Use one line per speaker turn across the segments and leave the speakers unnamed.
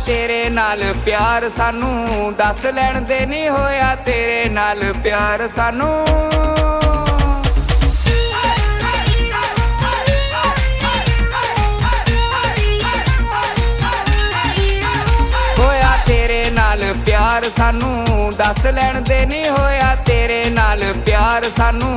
तेरे नाल प्यार सानू, दस लैण दे नहीं होया तेरे नाल प्यार सानू। होया तेरे नाल प्यार सानू, दस लैण दे नहीं होया तेरे नाल प्यार सानू,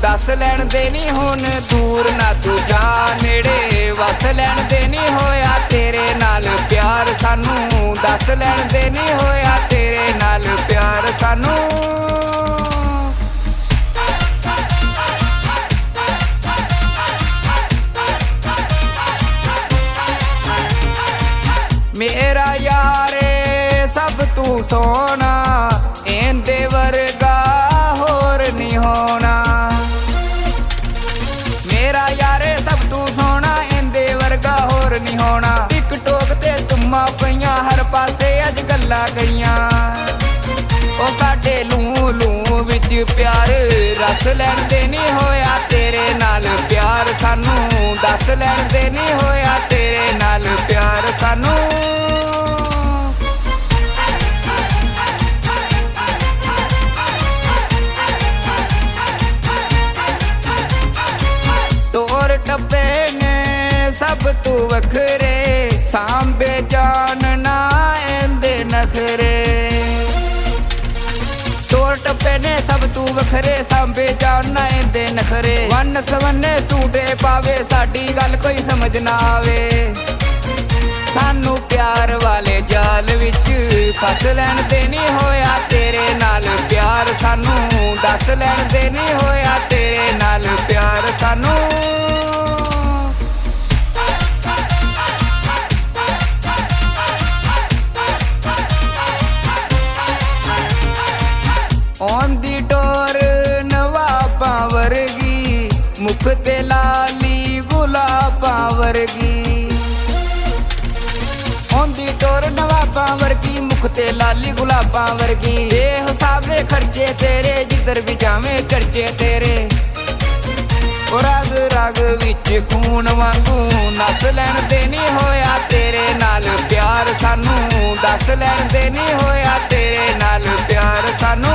दस लैण दे नहीं हुण दूर ना तू जा नेड़े, वस लैण दे नहीं होया तेरे नाल प्यार सानू, दस लैण दे नहीं होया तेरे नाल प्यार सानू। मेरा यारे सब तू सोना, इंदे वर्गा होर नहीं होना। मेरा यारे सब तू सोना, इंदे वर्गा होर नहीं होना। टिकटॉक ते तुम्मा पईयां हर पासे अज गल्लां गईयां, ओ साडे लूं लूं विच प्यार, रस लैण दे नहीं होया तेरे नाल प्यार सानू, दस लैण दे नहीं होया तेरे नाल प्यार सानू। टोर टप्पे ने सब तू वखरे, सांबे जान ना इंदे नखरे। टोर टप्पे ने सब तू वखरे, सांबे जान ना इंदे नखरे। वन सवन्ने सूटे पावे, साडी गल कोई समझ ना आवे। सानू प्यार वाले जाल विच फस लैण दे नहीं होया तेरे नाल प्यार सानू, दस लैण दे नहीं होया तेरे नाल प्यार सानू। औंदी टोर नवाबां वर्गी, मुख ते लाली गुलाबां वर्गी। औंदी टोर नवाबां वर्गी, मुख ते लाली गुलाबां वर्गी। ये हिसाब दे खर्चे तेरे, जिधर भी जावे चर्चे तेरे। ओ रग रग विच खून वांगू, नस लैण दे नहीं होया तेरे नाल प्यार सानू, दस लैण दे नहीं होया तेरे नाल प्यार सानू।